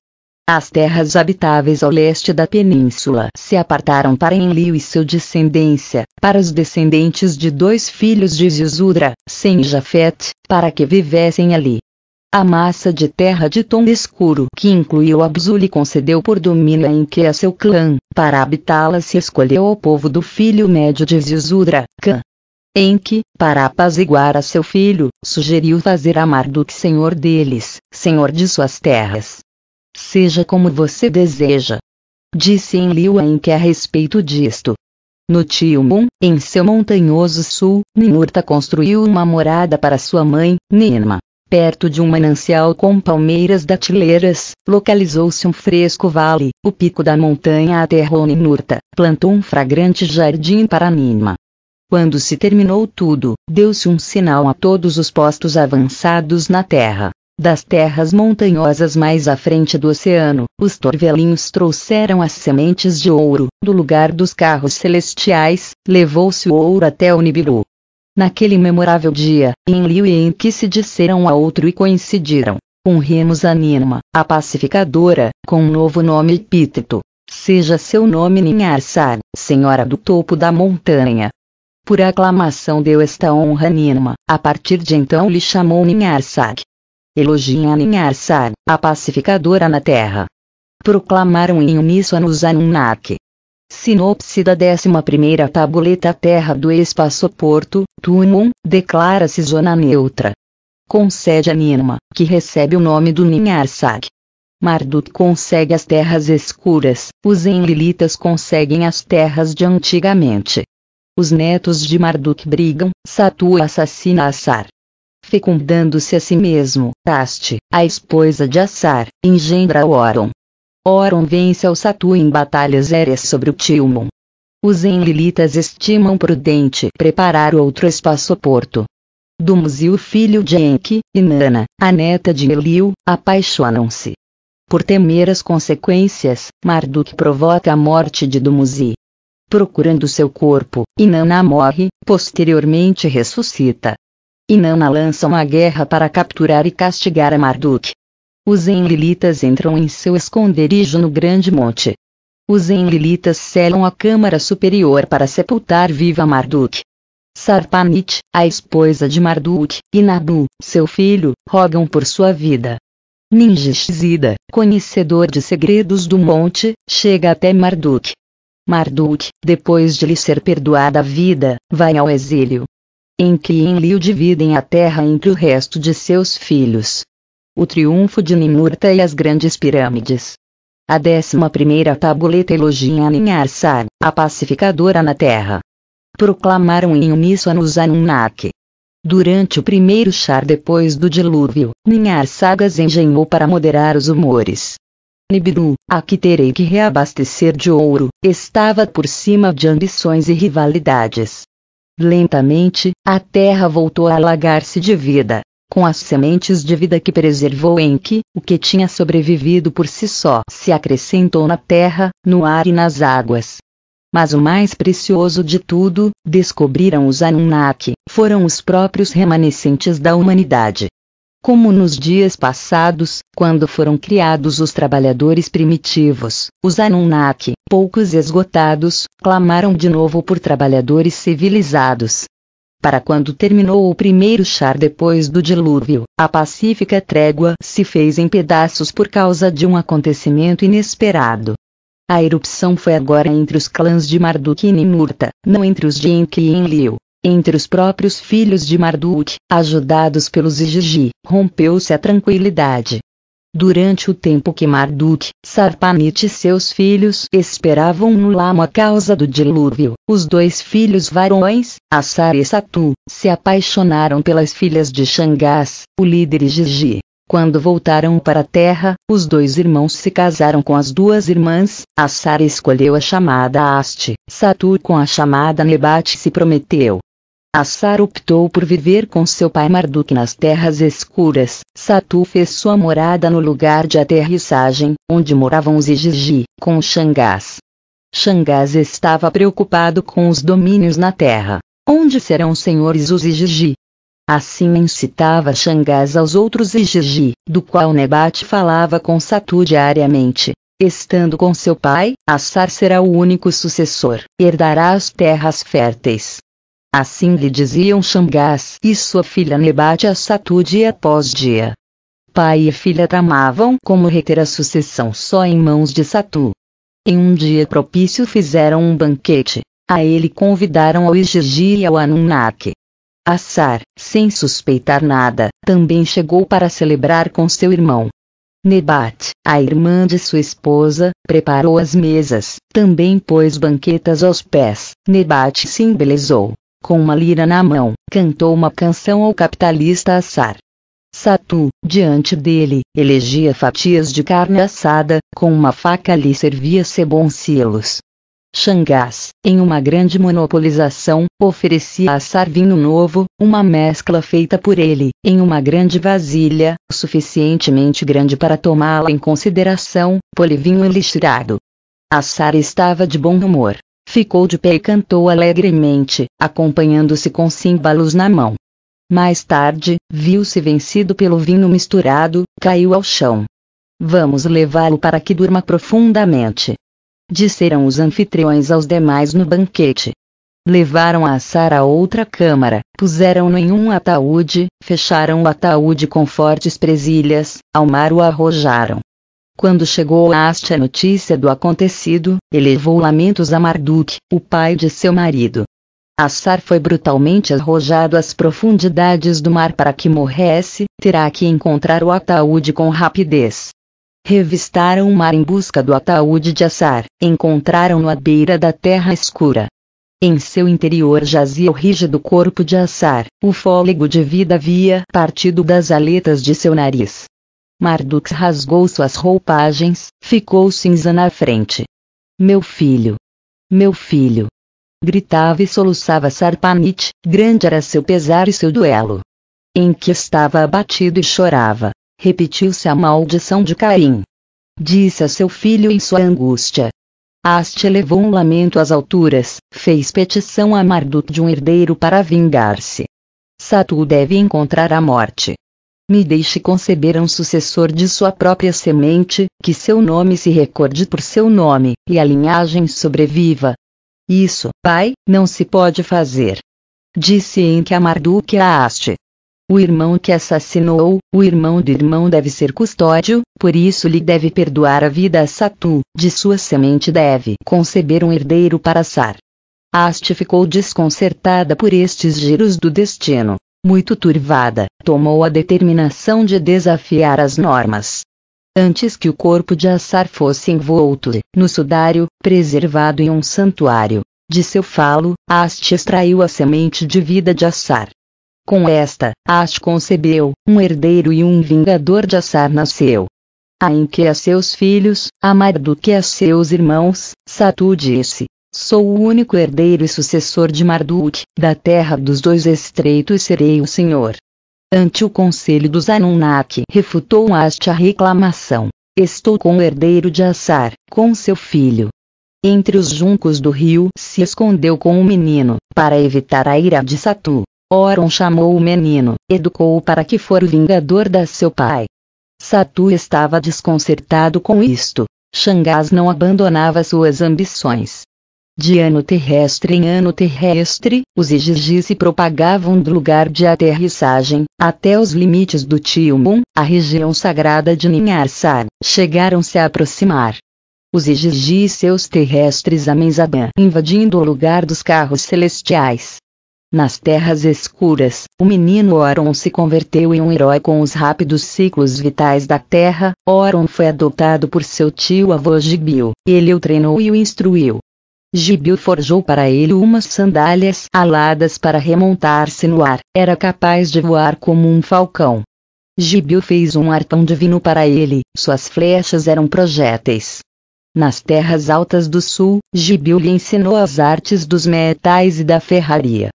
As terras habitáveis ao leste da península se apartaram para Enlil e sua descendência, para os descendentes de 2 filhos de Zizudra, Sem e Jafet, para que vivessem ali. A massa de terra de tom escuro que incluiu Abzu lhe concedeu por domínio em que a seu clã, para habitá-la se escolheu o povo do filho médio de Zizudra, Cã. Enki, para apaziguar a seu filho, sugeriu fazer a Marduk senhor deles, senhor de suas terras. Seja como você deseja. Disse Enlil a Enki a respeito disto. No Tilmun, em seu montanhoso sul, Ninurta construiu uma morada para sua mãe, Ninma. Perto de um manancial com palmeiras datileiras, localizou-se um fresco vale, o pico da montanha aterrou Ninurta, plantou um fragrante jardim para Ninma. Quando se terminou tudo, deu-se um sinal a todos os postos avançados na terra. Das terras montanhosas mais à frente do oceano, os torvelinhos trouxeram as sementes de ouro, do lugar dos carros celestiais, levou-se o ouro até o Nibiru. Naquele memorável dia, Enlil e Enki se disseram um a outro e coincidiram. Honremos a Ninma, a pacificadora, com um novo nome epíteto. Seja seu nome Ninharsag, senhora do topo da montanha. Por aclamação deu esta honra a Ninma, a partir de então lhe chamou Ninharsag. Elogiem a Ninharsag, a pacificadora na terra. Proclamaram em uníssono os Anunnaki. Sinopse da 11ª tabuleta Terra do Espaçoporto, Tumun, declara-se zona neutra. Concede a Ninma, que recebe o nome do Ninharsag. Marduk consegue as terras escuras, os Enlilitas conseguem as terras de antigamente. Os netos de Marduk brigam, Satu assassina Assar. Fecundando-se a si mesmo, Asti, a esposa de Assar, engendra Oron. Oron vence ao Satu em batalhas aéreas sobre o Tilmun. Os Enlilitas estimam prudente preparar outro espaçoporto. Dumuzi, o filho de Enki, e Nana, a neta de Enlil, apaixonam-se. Por temer as consequências, Marduk provoca a morte de Dumuzi. Procurando seu corpo, Inanna morre, posteriormente ressuscita. Inanna lança uma guerra para capturar e castigar a Marduk. Os Enlilitas entram em seu esconderijo no grande monte. Os Enlilitas selam a câmara superior para sepultar viva Marduk. Sarpanit, a esposa de Marduk, e Nabu, seu filho, rogam por sua vida. Ninjishzida, conhecedor de segredos do monte, chega até Marduk. Marduk, depois de lhe ser perdoada a vida, vai ao exílio. Enki e Enlil dividem a terra entre o resto de seus filhos. O triunfo de Ninurta e as grandes pirâmides. A 11ª tabuleta elogia Ninharsar, a pacificadora na terra. Proclamaram em uníssono os Anunnaki. Durante o primeiro char depois do dilúvio, Ninharsagas engenhou para moderar os humores. Nibiru, a que terei que reabastecer de ouro, estava por cima de ambições e rivalidades. Lentamente, a terra voltou a alagar-se de vida, com as sementes de vida que preservou Enki, o que tinha sobrevivido por si só se acrescentou na terra, no ar e nas águas. Mas o mais precioso de tudo, descobriram os Anunnaki, foram os próprios remanescentes da humanidade. Como nos dias passados, quando foram criados os trabalhadores primitivos, os Anunnaki, poucos e esgotados, clamaram de novo por trabalhadores civilizados. Para quando terminou o primeiro char depois do dilúvio, a pacífica trégua se fez em pedaços por causa de um acontecimento inesperado. A erupção foi agora entre os clãs de Marduk e Ninurta, não entre os de Enki e Enlil. Entre os próprios filhos de Marduk, ajudados pelos Igigi, rompeu-se a tranquilidade. Durante o tempo que Marduk, Sarpanit e seus filhos esperavam no lamo a causa do dilúvio, os dois filhos varões, Assar e Satu, se apaixonaram pelas filhas de Shangas, o líder Igigi. Quando voltaram para a terra, os dois irmãos se casaram com as duas irmãs. Assar escolheu a chamada Asti, Satu com a chamada Nebat se prometeu. Assar optou por viver com seu pai Marduk nas terras escuras. Satu fez sua morada no lugar de aterrissagem, onde moravam os Igigi, com os Shangas. Shangas estava preocupado com os domínios na terra. Onde serão senhores os Igigi? Assim incitava Shangas aos outros Igigi, do qual Nebat falava com Satu diariamente. Estando com seu pai, Assar será o único sucessor, herdará as terras férteis. Assim lhe diziam Shangas e sua filha Nebat a Satu dia após dia. Pai e filha tramavam como reter a sucessão só em mãos de Satu. Em um dia propício fizeram um banquete. A ele convidaram ao Igigi e ao Anunnaki. Assar, sem suspeitar nada, também chegou para celebrar com seu irmão. Nebat, a irmã de sua esposa, preparou as mesas, também pôs banquetas aos pés. Nebat se embelezou. Com uma lira na mão, cantou uma canção ao capitalista Assar. Satu, diante dele, elegia fatias de carne assada, com uma faca lhe servia ceboncilos. Shangas, em uma grande monopolização, oferecia a Assar vinho novo, uma mescla feita por ele, em uma grande vasilha, suficientemente grande para tomá-la em consideração, polivinho elixirado. Assar estava de bom humor. Ficou de pé e cantou alegremente, acompanhando-se com címbalos na mão. Mais tarde, viu-se vencido pelo vinho misturado, caiu ao chão. Vamos levá-lo para que durma profundamente, disseram os anfitriões aos demais no banquete. Levaram Assar a outra câmara, puseram-no em um ataúde, fecharam o ataúde com fortes presilhas, ao mar o arrojaram. Quando chegou a Asti a notícia do acontecido, elevou lamentos a Marduk, o pai de seu marido. Assar foi brutalmente arrojado às profundidades do mar para que morresse, terá que encontrar o ataúde com rapidez. Revistaram o mar em busca do ataúde de Assar, encontraram-no à beira da terra escura. Em seu interior jazia o rígido corpo de Assar, o fôlego de vida havia partido das aletas de seu nariz. Marduk rasgou suas roupagens, ficou cinza na frente. Meu filho! Meu filho! Gritava e soluçava Sarpanit, grande era seu pesar e seu duelo. Enki estava abatido e chorava. Repetiu-se a maldição de Caim. Disse a seu filho em sua angústia. Asti elevou um lamento às alturas, fez petição a Marduk de um herdeiro para vingar-se. Satu deve encontrar a morte. Me deixe conceber um sucessor de sua própria semente, que seu nome se recorde por seu nome, e a linhagem sobreviva. Isso, pai, não se pode fazer. Disse Enki a Marduk a haste. O irmão que assassinou, o irmão do irmão deve ser custódio, por isso lhe deve perdoar a vida a Satu, de sua semente deve conceber um herdeiro para Sar. Haste ficou desconcertada por estes giros do destino. Muito turvada, tomou a determinação de desafiar as normas. Antes que o corpo de Assar fosse envolto no sudário, preservado em um santuário, de seu falo, Haste extraiu a semente de vida de Assar. Com esta, Haste concebeu um herdeiro e um vingador de Assar nasceu. A Enki a seus filhos, a Marduk a seus irmãos, Satu disse: sou o único herdeiro e sucessor de Marduk, da terra dos dois estreitos serei o senhor. Ante o conselho dos Anunnaki refutou Haste a reclamação. Estou com o herdeiro de Assar, com seu filho. Entre os juncos do rio se escondeu com o menino, para evitar a ira de Satu. Oron chamou o menino, educou-o para que for o vingador da seu pai. Satu estava desconcertado com isto. Shangas não abandonava suas ambições. De ano terrestre em ano terrestre, os Igigi se propagavam do lugar de aterrissagem, até os limites do Tilmun, a região sagrada de Ninharsar, chegaram-se a aproximar. Os Igigi e seus terrestres Amenzaban invadindo o lugar dos carros celestiais. Nas terras escuras, o menino Oron se converteu em um herói com os rápidos ciclos vitais da terra. Oron foi adotado por seu tio-avô Gibil, ele o treinou e o instruiu. Gibil forjou para ele umas sandálias aladas para remontar-se no ar, era capaz de voar como um falcão. Gibil fez um arpão divino para ele, suas flechas eram projéteis. Nas terras altas do sul, Gibil lhe ensinou as artes dos metais e da ferraria.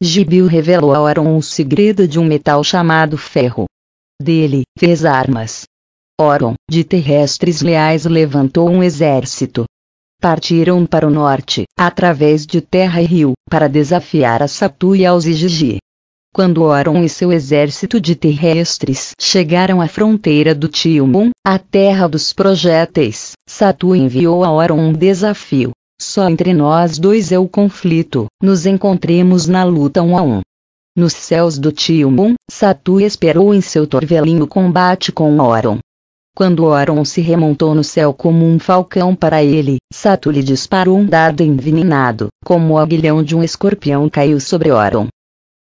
Gibil revelou a Oron o segredo de um metal chamado ferro. Dele, fez armas. Oron, de terrestres leais, levantou um exército. Partiram para o norte, através de terra e rio, para desafiar a Satu e aos Igigi. Quando Oron e seu exército de terrestres chegaram à fronteira do Tilmun, a terra dos projéteis, Satu enviou a Oron um desafio. Só entre nós dois é o conflito, nos encontremos na luta 1 a 1. Nos céus do Tilmun, Satu esperou em seu torvelinho combate com Oron. Quando Oron se remontou no céu como um falcão para ele, Satu lhe disparou um dardo envenenado, como o aguilhão de um escorpião caiu sobre Oron.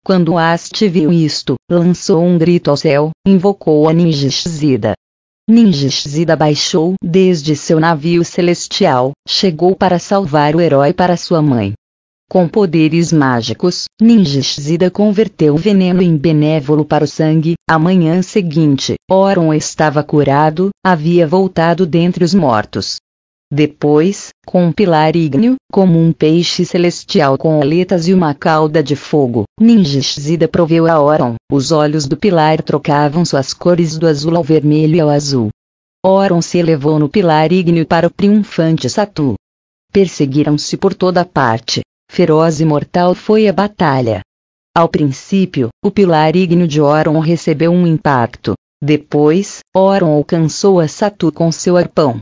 Quando Haste viu isto, lançou um grito ao céu, invocou a Ningishzida. Ningishzida baixou desde seu navio celestial, chegou para salvar o herói para sua mãe. Com poderes mágicos, Ningishzida converteu o veneno em benévolo para o sangue. A manhã seguinte, Oron estava curado, havia voltado dentre os mortos. Depois, com um pilar ígneo, como um peixe celestial com aletas e uma cauda de fogo, Ningishzida proveu a Oron. Os olhos do pilar trocavam suas cores do azul ao vermelho e ao azul. Oron se elevou no pilar ígneo para o triunfante Satu. Perseguiram-se por toda parte. Feroz e mortal foi a batalha. Ao princípio, o pilar ígneo de Oron recebeu um impacto. Depois, Oron alcançou a Satu com seu arpão.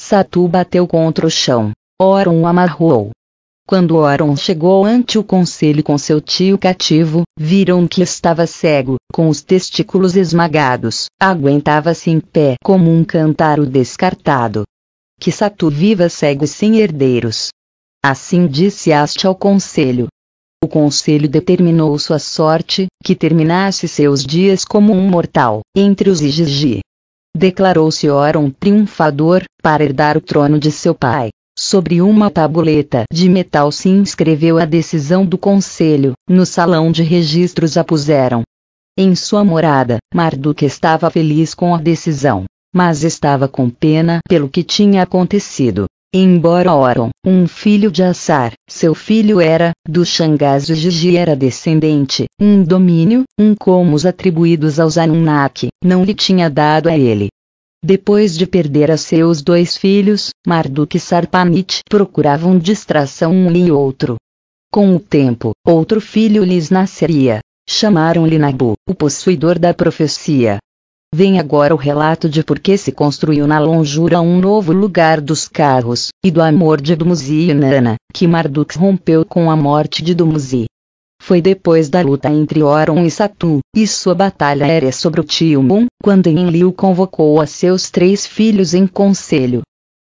Satu bateu contra o chão. Oron o amarrou. Quando Oron chegou ante o conselho com seu tio cativo, viram que estava cego, com os testículos esmagados, aguentava-se em pé como um cântaro descartado. Que Satu viva cego e sem herdeiros. Assim disse Haste ao conselho. O conselho determinou sua sorte, que terminasse seus dias como um mortal, entre os Igigi. Declarou-se Oron triunfador, para herdar o trono de seu pai. Sobre uma tabuleta de metal se inscreveu a decisão do conselho, no salão de registros a puseram. Em sua morada, Marduk estava feliz com a decisão, mas estava com pena pelo que tinha acontecido. Embora Oron, um filho de Assar, seu filho era, do Shangas Igigi era descendente, um domínio, como os atribuídos aos Anunnaki, não lhe tinha dado a ele. Depois de perder a seus dois filhos, Marduk e Sarpanit procuravam distração um e outro. Com o tempo, outro filho lhes nasceria. Chamaram-lhe Nabu, o possuidor da profecia. Vem agora o relato de por que se construiu na longura um novo lugar dos carros, e do amor de Dumuzi e Inanna, que Marduk rompeu com a morte de Dumuzi. Foi depois da luta entre Oron e Satu, e sua batalha aérea sobre o Tilmun, quando Enlil convocou a seus 3 filhos em conselho.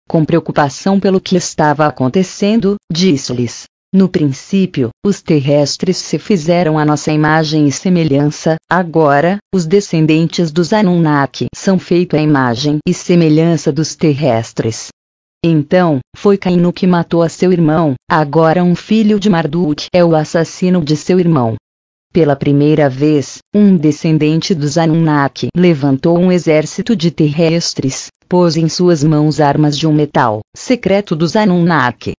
Com preocupação pelo que estava acontecendo, disse-lhes: no princípio, os terrestres se fizeram à nossa imagem e semelhança, agora, os descendentes dos Anunnaki são feitos à imagem e semelhança dos terrestres. Então, foi Cainu que matou a seu irmão, agora um filho de Marduk é o assassino de seu irmão. Pela primeira vez, um descendente dos Anunnaki levantou um exército de terrestres, pôs em suas mãos armas de um metal secreto dos Anunnaki.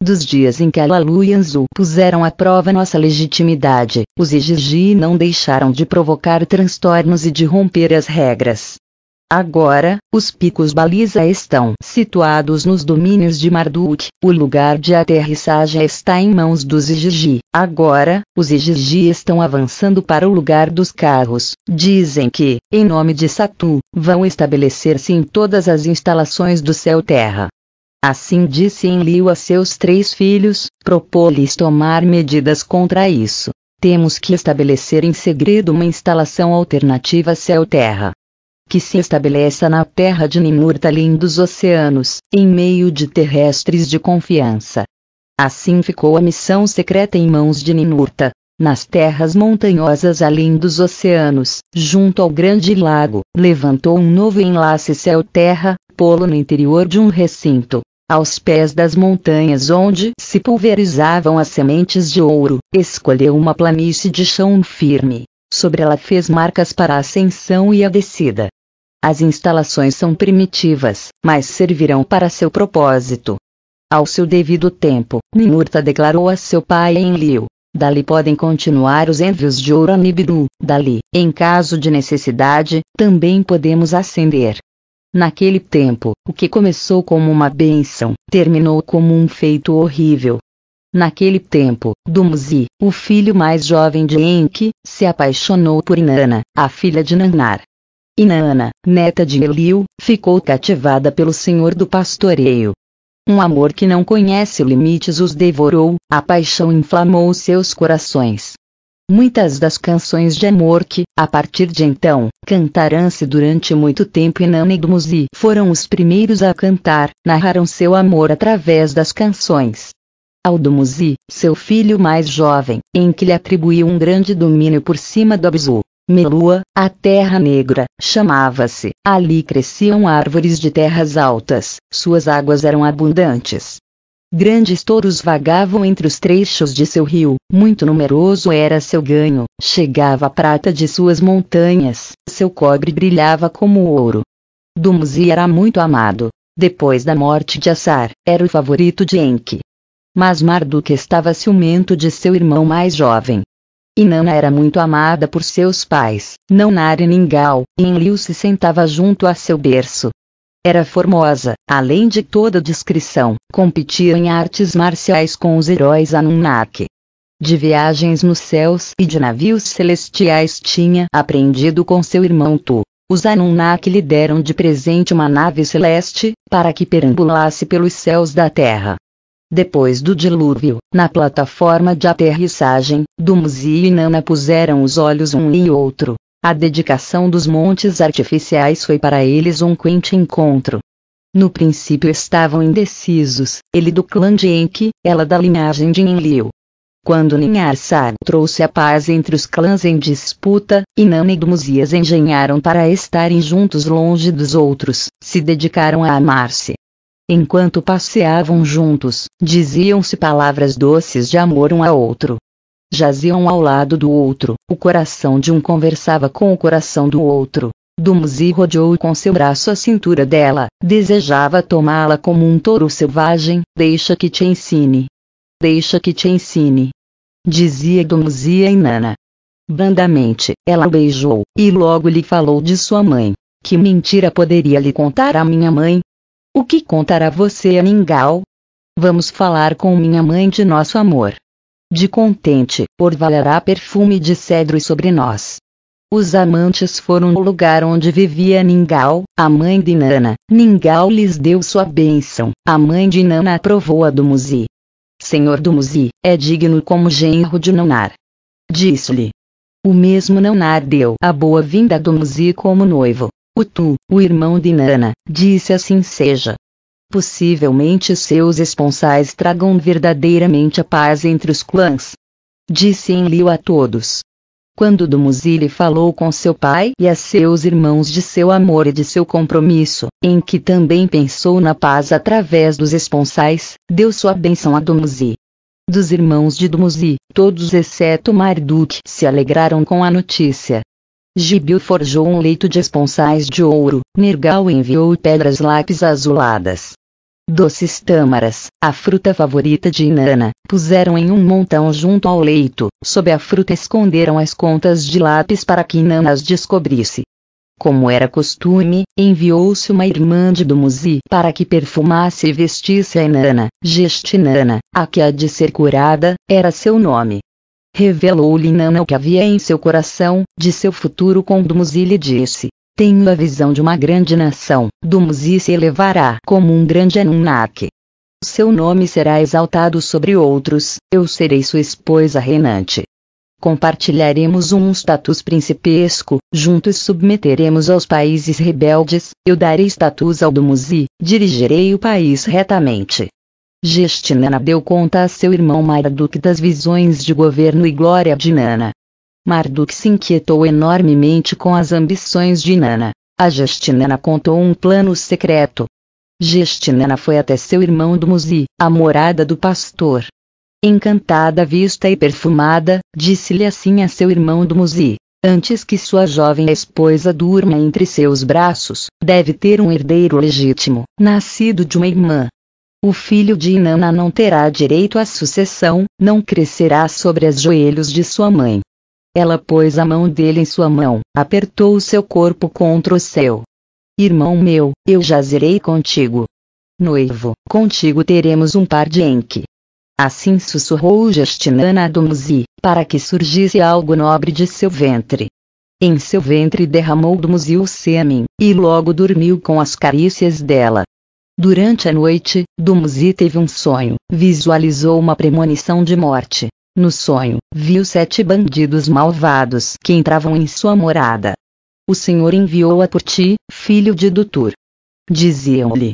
Dos dias em que Alalu e Anzu puseram à prova nossa legitimidade, os Igigi não deixaram de provocar transtornos e de romper as regras. Agora, os picos baliza estão situados nos domínios de Marduk, o lugar de aterrissagem está em mãos dos Igigi. Agora, os Igigi estão avançando para o lugar dos carros. Dizem que, em nome de Satu, vão estabelecer-se em todas as instalações do céu-terra. Assim disse Enlil a seus 3 filhos, propôs-lhes tomar medidas contra isso. Temos que estabelecer em segredo uma instalação alternativa céu-terra. Que se estabeleça na terra de Ninurta além dos oceanos, em meio de terrestres de confiança. Assim ficou a missão secreta em mãos de Ninurta. Nas terras montanhosas além dos oceanos, junto ao grande lago, levantou um novo enlace céu-terra, pô-lo no interior de um recinto. Aos pés das montanhas onde se pulverizavam as sementes de ouro, escolheu uma planície de chão firme. Sobre ela fez marcas para a ascensão e a descida. As instalações são primitivas, mas servirão para seu propósito. Ao seu devido tempo, Ninurta declarou a seu pai Enlil: dali podem continuar os envios de ouro a Nibiru, dali, em caso de necessidade, também podemos ascender. Naquele tempo, o que começou como uma bênção, terminou como um feito horrível. Naquele tempo, Dumuzi, o filho mais jovem de Enki, se apaixonou por Inanna, a filha de Nannar. Inanna, neta de Enlil, ficou cativada pelo senhor do pastoreio. Um amor que não conhece limites os devorou, a paixão inflamou seus corações. Muitas das canções de amor que, a partir de então, cantaram-se durante muito tempo Inanna e Dumuzi foram os primeiros a cantar, narraram seu amor através das canções. Ao Dumuzi, seu filho mais jovem, Enki lhe atribuiu um grande domínio por cima do Abzu. Melua, a terra negra, chamava-se. Ali cresciam árvores de terras altas, suas águas eram abundantes. Grandes touros vagavam entre os trechos de seu rio, muito numeroso era seu ganho, chegava a prata de suas montanhas, seu cobre brilhava como ouro. Dumuzi era muito amado. Depois da morte de Assar, era o favorito de Enki. Mas Marduk estava ciumento de seu irmão mais jovem. Inanna era muito amada por seus pais, Nannar e Ningal, e Enlil se sentava junto a seu berço. Era formosa, além de toda discrição, competia em artes marciais com os heróis Anunnaki. De viagens nos céus e de navios celestiais tinha aprendido com seu irmão Tu. Os Anunnaki lhe deram de presente uma nave celeste, para que perambulasse pelos céus da terra. Depois do dilúvio, na plataforma de aterrissagem, Dumuzi e Inanna puseram os olhos um em outro. A dedicação dos montes artificiais foi para eles um quente encontro. No princípio estavam indecisos, ele do clã de Enki, ela da linhagem de Enlil. Quando Ninharsag trouxe a paz entre os clãs em disputa, Inanna e Dumuzi as engenharam para estarem juntos longe dos outros, se dedicaram a amar-se. Enquanto passeavam juntos, diziam-se palavras doces de amor um ao outro. Jaziam ao lado do outro, o coração de um conversava com o coração do outro. Dumuzi rodeou com seu braço a cintura dela, desejava tomá-la como um touro selvagem. Deixa que te ensine. Deixa que te ensine. Dizia Dumuzi a Inanna. Brandamente, ela o beijou, e logo lhe falou de sua mãe. Que mentira poderia lhe contar a minha mãe? O que contará você a Ningal? Vamos falar com minha mãe de nosso amor. De contente, orvalhará perfume de cedro sobre nós. Os amantes foram ao lugar onde vivia Ningal, a mãe de Nana. Ningal lhes deu sua bênção. A mãe de Nana aprovou a Dumuzi. Senhor Dumuzi, é digno como genro de Nanar. Disse-lhe. O mesmo Nanar deu a boa-vinda a Dumuzi como noivo. O irmão de Nana, disse assim seja. Possivelmente seus esponsais tragam verdadeiramente a paz entre os clãs. Disse Enlil a todos. Quando Dumuzi lhe falou com seu pai e a seus irmãos de seu amor e de seu compromisso, em que também pensou na paz através dos esponsais, deu sua bênção a Dumuzi. Dos irmãos de Dumuzi, todos exceto Marduk se alegraram com a notícia. Gibil forjou um leito de esponsais de ouro, Nergal enviou pedras lápis azuladas. Doces tâmaras, a fruta favorita de Inanna, puseram em um montão junto ao leito. Sob a fruta esconderam as contas de lápis para que Inanna as descobrisse. Como era costume, enviou-se uma irmã de Dumuzi para que perfumasse e vestisse a Inanna. Gestinana, a que há de ser curada, era seu nome. Revelou-lhe Inanna o que havia em seu coração, de seu futuro com Dumuzi lhe disse. Tenho a visão de uma grande nação. Dumuzi se elevará como um grande Anunnaki. Seu nome será exaltado sobre outros, eu serei sua esposa reinante. Compartilharemos um status principesco, juntos submeteremos aos países rebeldes, eu darei status ao Dumuzi, dirigirei o país retamente. Gestinana deu conta a seu irmão Marduk das visões de governo e glória de Inanna. Marduk se inquietou enormemente com as ambições de Inanna. A Gestinana contou um plano secreto. Gestinana foi até seu irmão Dumuzi, a morada do pastor. Encantada, vista e perfumada, disse-lhe assim a seu irmão Dumuzi. Antes que sua jovem esposa durma entre seus braços, deve ter um herdeiro legítimo, nascido de uma irmã. O filho de Inanna não terá direito à sucessão, não crescerá sobre os joelhos de sua mãe. Ela pôs a mão dele em sua mão, apertou o seu corpo contra o seu. Irmão meu, eu jazerei contigo. Noivo, contigo teremos um par de Enki. Assim sussurrou Gestinana a Dumuzi, para que surgisse algo nobre de seu ventre. Em seu ventre derramou Dumuzi o sêmen, e logo dormiu com as carícias dela. Durante a noite, Dumuzi teve um sonho, visualizou uma premonição de morte. No sonho, viu 7 bandidos malvados que entravam em sua morada. O Senhor enviou-a por ti, filho de Dutur. Diziam-lhe.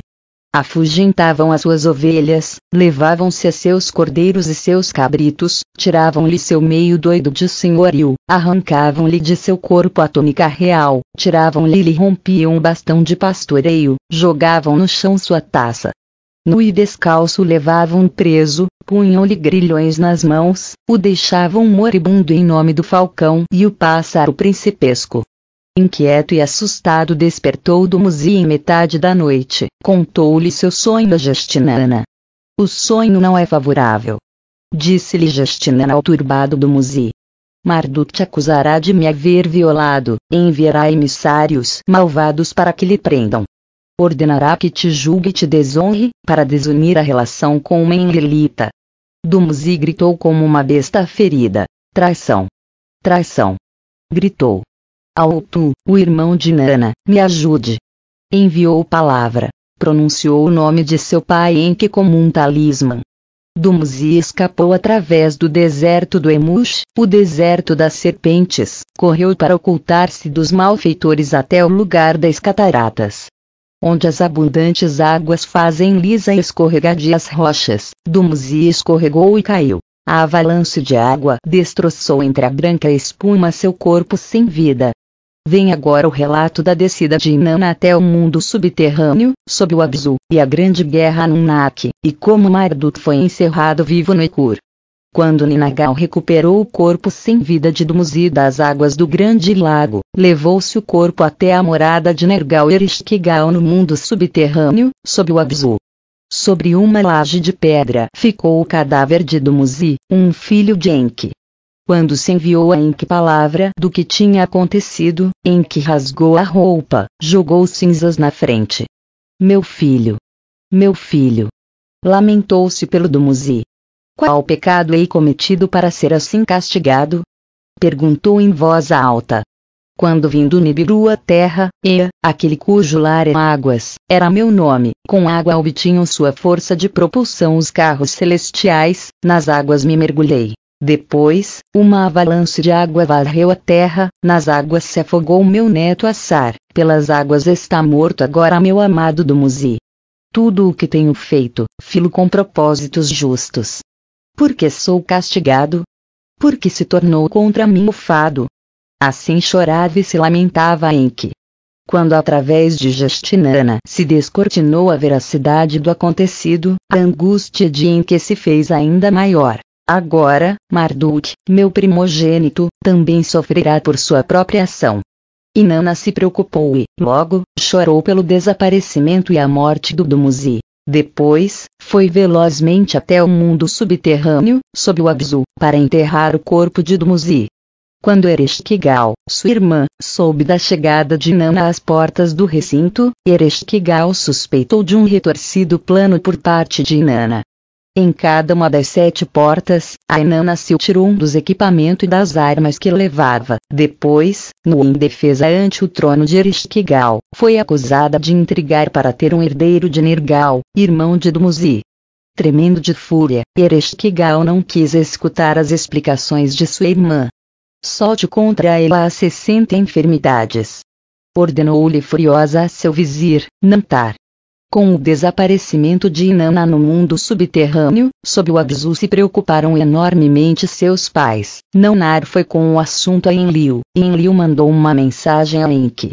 Afugentavam as suas ovelhas, levavam-se a seus cordeiros e seus cabritos, tiravam-lhe seu meio doido de senhorio, arrancavam-lhe de seu corpo a túnica real, tiravam-lhe e lhe rompiam o bastão de pastoreio, jogavam no chão sua taça. Nu e descalço levavam preso, punham-lhe grilhões nas mãos, o deixavam moribundo em nome do falcão e o pássaro principesco. Inquieto e assustado despertou Dumuzi em metade da noite, contou-lhe seu sonho a Gestinana. O sonho não é favorável. Disse-lhe Gestinana ao turbado Dumuzi. Marduk te acusará de me haver violado, enviará emissários malvados para que lhe prendam. Ordenará que te julgue e te desonre, para desunir a relação com uma Enlilita. Dumuzi gritou como uma besta ferida. Traição! Traição! Gritou. Autu, o irmão de Inanna, me ajude. Enviou palavra. Pronunciou o nome de seu pai Enki como um talismã. Dumuzi escapou através do deserto do Emush, o deserto das serpentes, correu para ocultar-se dos malfeitores até o lugar das cataratas, onde as abundantes águas fazem lisa e escorregadias rochas. Dumuzi escorregou e caiu. A avalanche de água destroçou entre a branca espuma seu corpo sem vida. Vem agora o relato da descida de Inanna até o mundo subterrâneo, sob o Abzu, e a grande guerra Anunnaki, e como Marduk foi encerrado vivo no Ekur. Quando Ningal recuperou o corpo sem vida de Dumuzi das águas do grande lago, levou-se o corpo até a morada de Nergal Ereshkigal no mundo subterrâneo, sob o Abzu. Sobre uma laje de pedra ficou o cadáver de Dumuzi, um filho de Enki. Quando se enviou a Enki palavra do que tinha acontecido, Enki rasgou a roupa, jogou cinzas na frente. Meu filho! Meu filho! Lamentou-se pelo Dumuzi. Qual pecado hei cometido para ser assim castigado? Perguntou em voz alta. Quando vim do Nibiru à terra, aquele cujo lar é águas, era meu nome, com água obtinham sua força de propulsão os carros celestiais, nas águas me mergulhei. Depois, uma avalanche de água varreu a terra, nas águas se afogou meu neto Assar, pelas águas está morto agora meu amado Dumuzi. Tudo o que tenho feito, filo com propósitos justos. Por que sou castigado? Porque se tornou contra mim o fado. Assim chorava e se lamentava Enki. Quando através de Gestinana se descortinou a veracidade do acontecido, a angústia de Enki se fez ainda maior. Agora, Marduk, meu primogênito, também sofrerá por sua própria ação. Inanna se preocupou e, logo, chorou pelo desaparecimento e a morte do Dumuzi. Depois, foi velozmente até o mundo subterrâneo, sob o Abzu, para enterrar o corpo de Dumuzi. Quando Ereshkigal, sua irmã, soube da chegada de Inanna às portas do recinto, Ereshkigal suspeitou de um retorcido plano por parte de Inanna. Em cada uma das 7 portas, a Inanna se tirou um dos equipamentos e das armas que levava. Depois, no indefesa ante o trono de Ereshkigal, foi acusada de intrigar para ter um herdeiro de Nergal, irmão de Dumuzi. Tremendo de fúria, Ereshkigal não quis escutar as explicações de sua irmã. Solte contra ela as 60 enfermidades. Ordenou-lhe furiosa a seu vizir, Namtar. Com o desaparecimento de Inanna no mundo subterrâneo, sob o Abzu se preocuparam enormemente seus pais. Namtar foi com o assunto a Enlil, e Enlil mandou uma mensagem a Enki.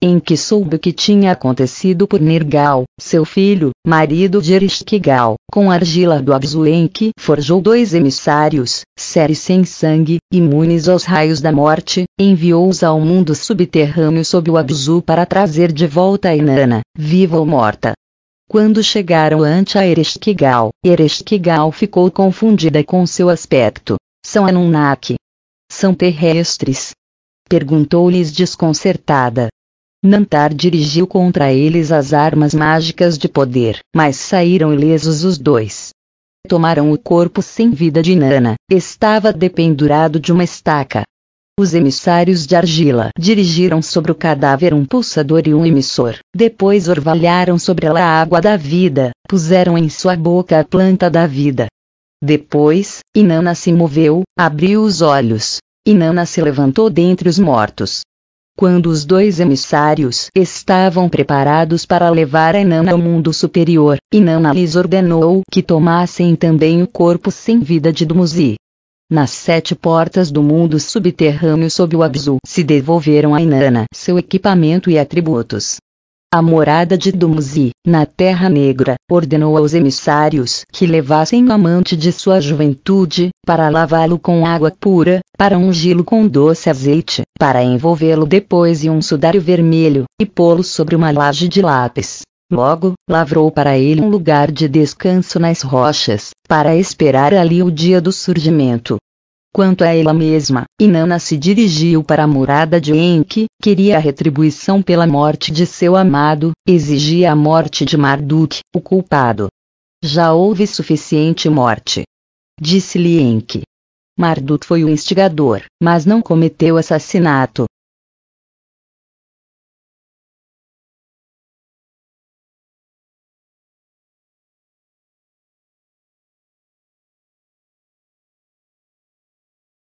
Enki soube o que tinha acontecido por Nergal, seu filho, marido de Ereshkigal. Com a argila do Abzu Enki forjou 2 emissários, seres sem sangue, imunes aos raios da morte, enviou-os ao mundo subterrâneo sob o Abzu para trazer de volta a Inanna, viva ou morta. Quando chegaram ante a Ereshkigal, Ereshkigal ficou confundida com seu aspecto. São Anunnaki? São terrestres? Perguntou-lhes desconcertada. Namtar dirigiu contra eles as armas mágicas de poder, mas saíram ilesos os 2. Tomaram o corpo sem vida de Inanna, estava dependurado de uma estaca. Os emissários de argila dirigiram sobre o cadáver um pulsador e um emissor, depois orvalharam sobre ela a água da vida, puseram em sua boca a planta da vida. Depois, Inanna se moveu, abriu os olhos. Inanna se levantou dentre os mortos. Quando os 2 emissários estavam preparados para levar a Inanna ao mundo superior, Inanna lhes ordenou que tomassem também o corpo sem vida de Dumuzi. Nas 7 portas do mundo subterrâneo sob o Abzu se devolveram a Inanna seu equipamento e atributos. A morada de Dumuzi, na Terra Negra, ordenou aos emissários que levassem o amante de sua juventude, para lavá-lo com água pura, para ungí-lo com doce azeite, para envolvê-lo depois em um sudário vermelho, e pô-lo sobre uma laje de lápis. Logo, lavrou para ele um lugar de descanso nas rochas, para esperar ali o dia do surgimento. Quanto a ela mesma, Inanna se dirigiu para a morada de Enki, queria a retribuição pela morte de seu amado, exigia a morte de Marduk, o culpado. Já houve suficiente morte. Disse-lhe Enki. Marduk foi o instigador, mas não cometeu assassinato.